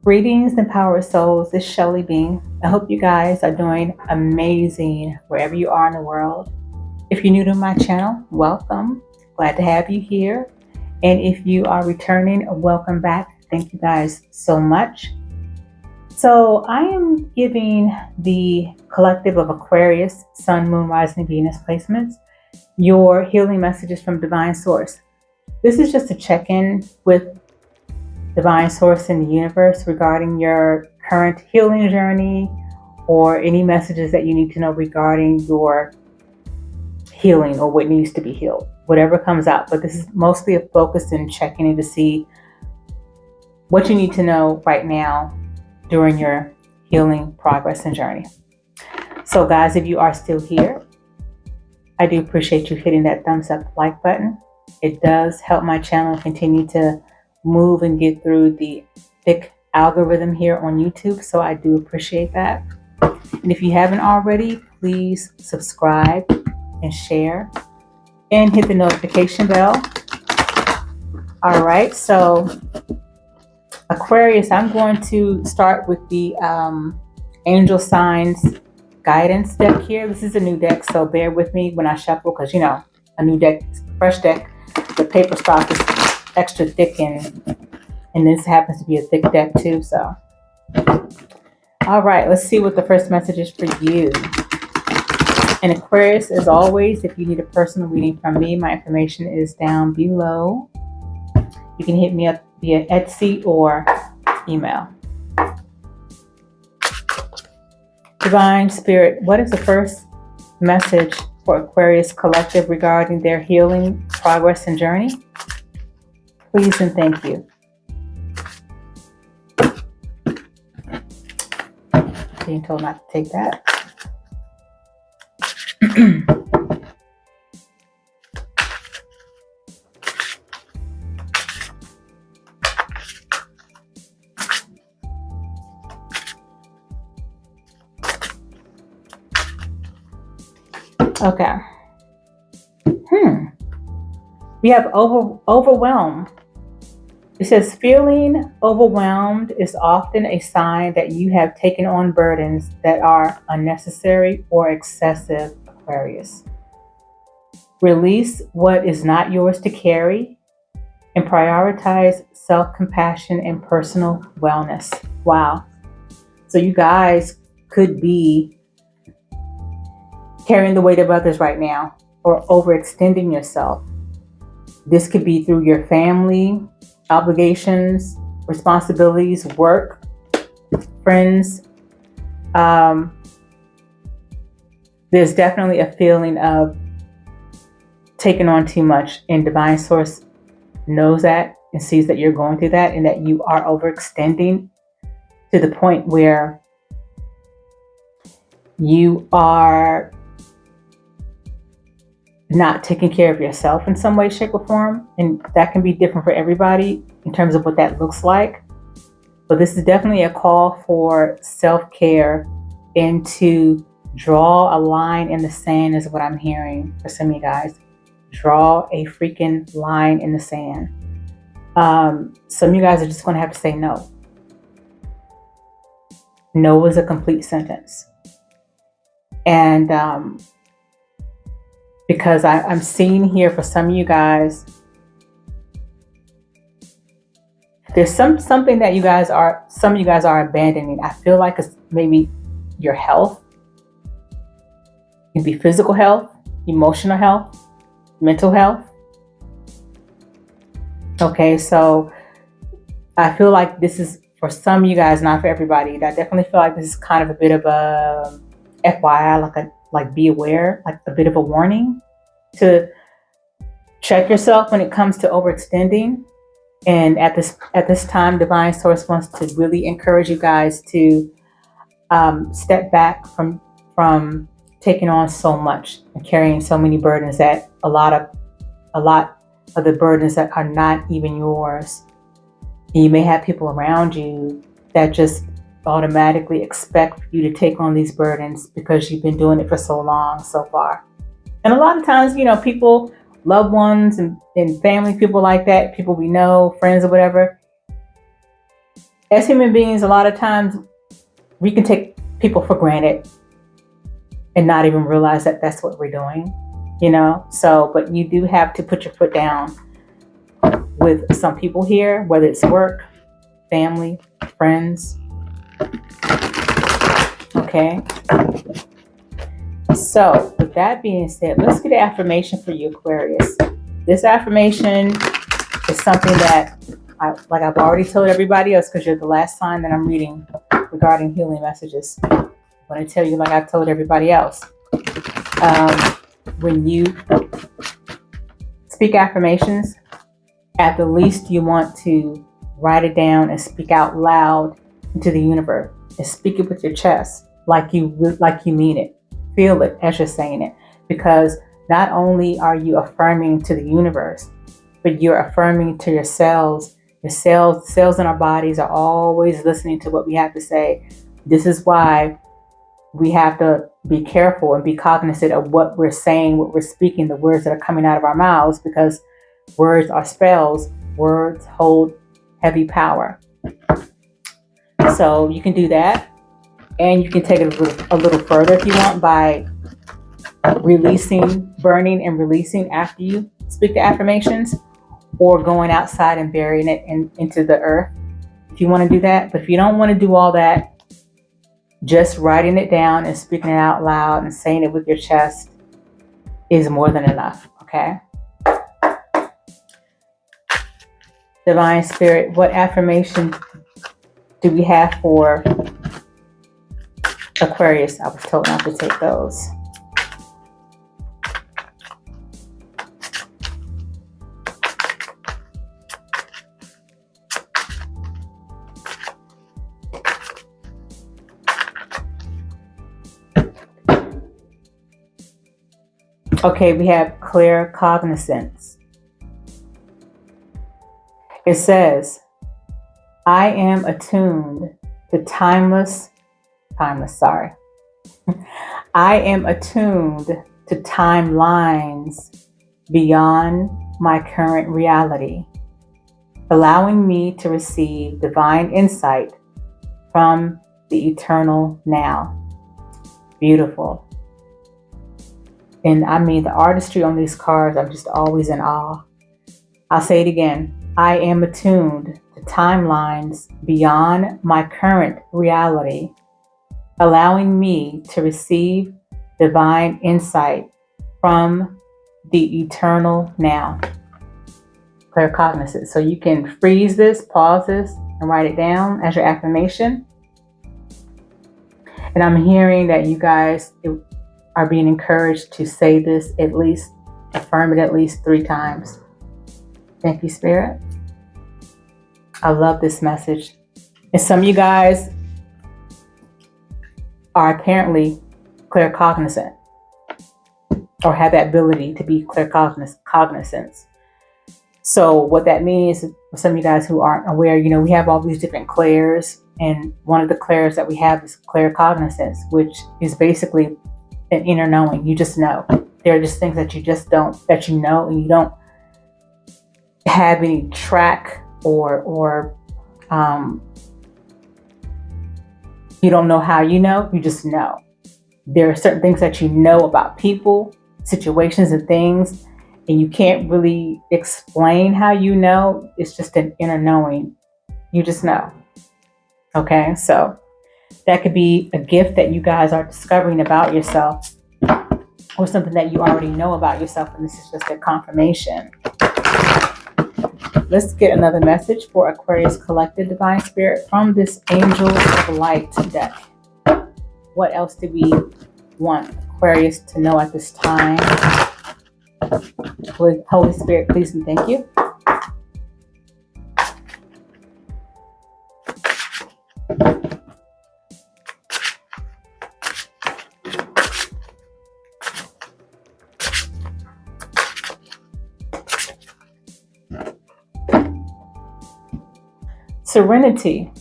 Greetings, empowered souls. It's Shelly Bean. I hope you guys are doing amazing wherever you are in the world. If you're new to my channel, welcome. Glad to have you here. And if you are returning, welcome back. Thank you guys so much. So I am giving the collective of Aquarius, Sun, Moon, Rising, Venus placements, your healing messages from Divine Source. This is just a check-in with Divine Source in the universe regarding your current healing journey or any messages that you need to know regarding your healing or what needs to be healed, whatever comes out. But this is mostly a focus in checking in to see what you need to know right now during your healing progress and journey. So guys, if you are still here, I do appreciate you hitting that thumbs up like button. It does help my channel continue to move and get through the thick algorithm here on YouTube. So I do appreciate that. And if you haven't already, please subscribe and share and hit the notification bell. All right, so Aquarius, I'm going to start with the Angel Signs Guidance deck here. This is a new deck, so bear with me when I shuffle because, you know, a new deck, fresh deck, the paper stock is extra thick and this happens to be a thick deck too. So, all right, let's see what the first message is for you. And Aquarius, as always, if you need a personal reading from me, my information is down below. You can hit me up via Etsy or email. Divine Spirit, what is the first message for Aquarius Collective regarding their healing, progress, and journey? Please and thank you. Being told not to take that. Okay. We have overwhelmed. It says feeling overwhelmed is often a sign that you have taken on burdens that are unnecessary or excessive, Aquarius. Release what is not yours to carry and prioritize self-compassion and personal wellness. Wow. So you guys could be carrying the weight of others right now or overextending yourself. This could be through your family, obligations, responsibilities, work, friends. There's definitely a feeling of taking on too much, and Divine Source knows that and sees that you're going through that and that you are overextending to the point where you are not taking care of yourself in some way, shape, or form. And that can be different for everybody in terms of what that looks like. But this is definitely a call for self-care and to draw a line in the sand is what I'm hearing for some of you guys. Draw a freaking line in the sand. Some of you guys are just going to have to say no. No is a complete sentence. And because I'm seeing here for some of you guys, there's something that some of you guys are abandoning. I feel like it's maybe your health. It could be physical health, emotional health, mental health. Okay, so I feel like this is for some of you guys, not for everybody. I definitely feel like this is kind of a bit of a FYI, like be aware, like a bit of a warning to check yourself when it comes to overextending. And at this time, Divine Source wants to really encourage you guys to step back from taking on so much and carrying so many burdens that a lot of the burdens that are not even yours. And you may have people around you that just automatically expect you to take on these burdens because you've been doing it for so long so far. And a lot of times, you know, people, loved ones and family, people like that, people we know, friends or whatever, As human beings, a lot of times we can take people for granted and not even realize that that's what we're doing, you know? So, but you do have to put your foot down with some people here, whether it's work, family, friends. Okay. So, with that being said, let's get an affirmation for you, Aquarius. This affirmation is something that, like I've already told everybody else, because you're the last sign that I'm reading regarding healing messages. I'm going to tell you, like I told everybody else, when you speak affirmations, at the least you want to write it down and speak out loud into the universe, and speak it with your chest, like you mean it. Feel it as you're saying it, because not only are you affirming to the universe, but you're affirming to yourselves. Your cells in our bodies are always listening to what we have to say. This is why we have to be careful and be cognizant of what we're saying, what we're speaking, the words that are coming out of our mouths, because words are spells. Words hold heavy power. So you can do that. And you can take it a little further if you want, by burning and releasing after you speak the affirmations, or going outside and burying it into the earth if you want to do that. But if you don't want to do all that, just writing it down and speaking it out loud and saying it with your chest is more than enough, okay? Divine Spirit, what affirmation do we have for Aquarius? I was told not to take those. Okay, we have clear cognizance. It says, I am attuned to I am attuned to timelines beyond my current reality, allowing me to receive divine insight from the eternal now. Beautiful. And I mean, the artistry on these cards, I'm just always in awe. I'll say it again. I am attuned to timelines beyond my current reality, allowing me to receive divine insight from the eternal now. Clear cognizance. So you can freeze this, pause this, and write it down as your affirmation. And I'm hearing that you guys are being encouraged to say this at least, affirm it at least 3 times. Thank you, Spirit. I love this message. And some of you guys are apparently claircognizant, or have that ability to be claircognizant. So what that means, for some of you guys who aren't aware, you know, we have all these different clairs, and one of the clairs that we have is claircognizance, which is basically an inner knowing. You just know. There are just things that you just don't, that you know, and you don't have any track or you don't know how you know, you just know. There are certain things that you know about people, situations, and things, and you can't really explain how you know. It's just an inner knowing. You just know. Okay, so that could be a gift that you guys are discovering about yourself, or something that you already know about yourself, and this is just a confirmation. Let's get another message for Aquarius Collective, Divine Spirit, from this Angel of Light deck. What else do we want Aquarius to know at this time? Holy Spirit, please and thank you. Serenity.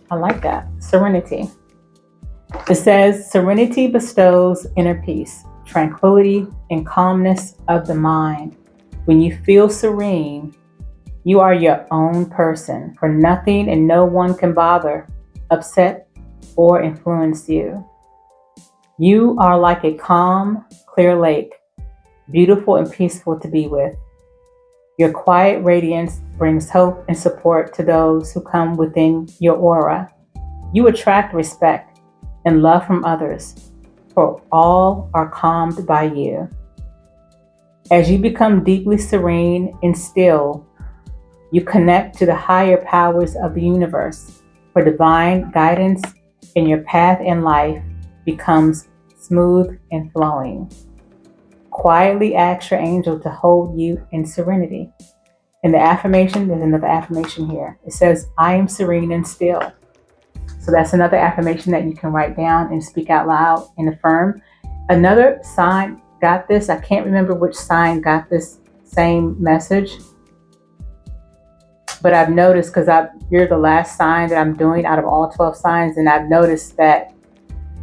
I like that. Serenity. It says, serenity bestows inner peace, tranquility, and calmness of the mind. When you feel serene, You are your own person, for nothing and no one can bother, upset, or influence you. You are like a calm, clear lake, beautiful and peaceful to be with. Your quiet radiance brings hope and support to those who come within your aura. You attract respect and love from others, for all are calmed by you. As you become deeply serene and still, you connect to the higher powers of the universe, for divine guidance in your path in life becomes smooth and flowing. Quietly ask your angel to hold you in serenity. In the affirmation, there's another affirmation here. It says, I am serene and still. So that's another affirmation that you can write down and speak out loud and affirm. Another sign got this. I can't remember which sign got this same message. But I've noticed, because you're the last sign that I'm doing out of all 12 signs, and I've noticed that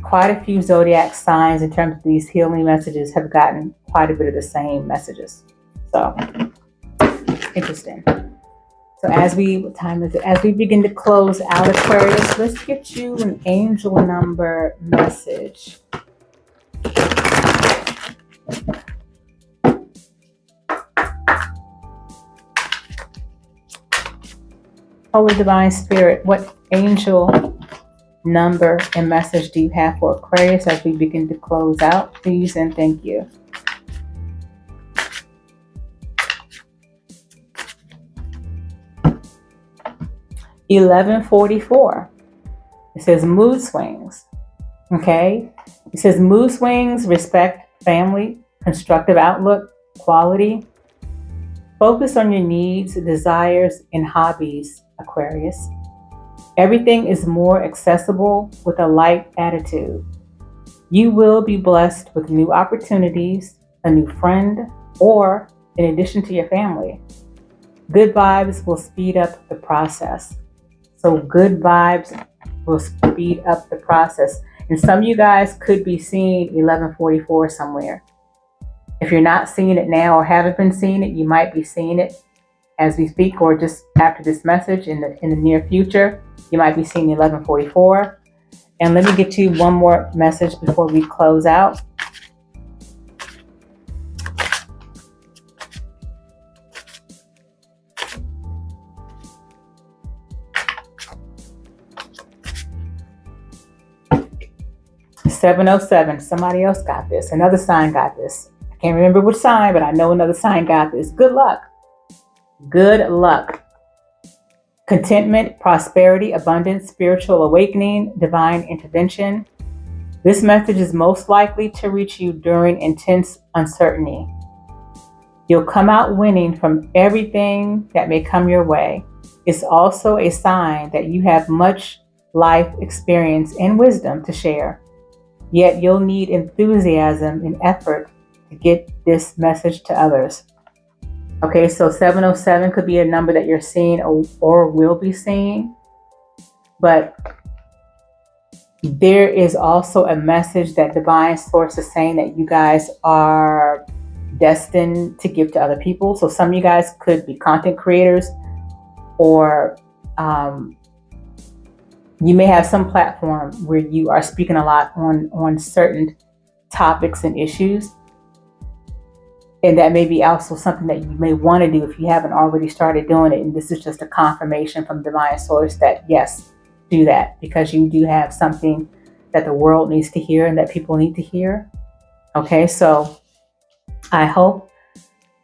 quite a few zodiac signs in terms of these healing messages have gotten quite a bit of the same messages. So, interesting. So what time is it? As we begin to close out Aquarius, let's get you an angel number message. Holy Divine Spirit, what angel number and message do you have for Aquarius as we begin to close out? Please and thank you. $1144. It says mood swings. Okay? It says mood swings, respect, family, constructive outlook, quality. Focus on your needs, desires, and hobbies, Aquarius. Everything is more accessible with a light attitude. You will be blessed with new opportunities, a new friend, or in addition to your family. Good vibes will speed up the process. So good vibes will speed up the process. And some of you guys could be seeing 1144 somewhere. If you're not seeing it now or haven't been seeing it, you might be seeing it as we speak, or just after this message in the near future. You might be seeing 1144. And let me get you one more message before we close out. $707. Somebody else got this. Another sign got this. I can't remember which sign, but I know another sign got this. Good luck. Good luck. Contentment, prosperity, abundance, spiritual awakening, divine intervention. This message is most likely to reach you during intense uncertainty. You'll come out winning from everything that may come your way. It's also a sign that you have much life experience and wisdom to share. Yet you'll need enthusiasm and effort to get this message to others. Okay, so 707 could be a number that you're seeing or will be seeing. But there is also a message that Divine Source is saying that you guys are destined to give to other people. So some of you guys could be content creators, or you may have some platform where you are speaking a lot on certain topics and issues. And that may be also something that you may want to do if you haven't already started doing it. And this is just a confirmation from Divine Source that yes, do that, because you do have something that the world needs to hear and that people need to hear. Okay, so I hope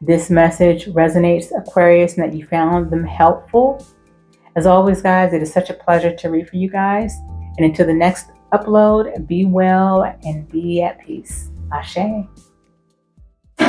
this message resonates, Aquarius, and that you found them helpful. As always, guys, it is such a pleasure to read for you guys. And until the next upload, be well and be at peace. Ashe.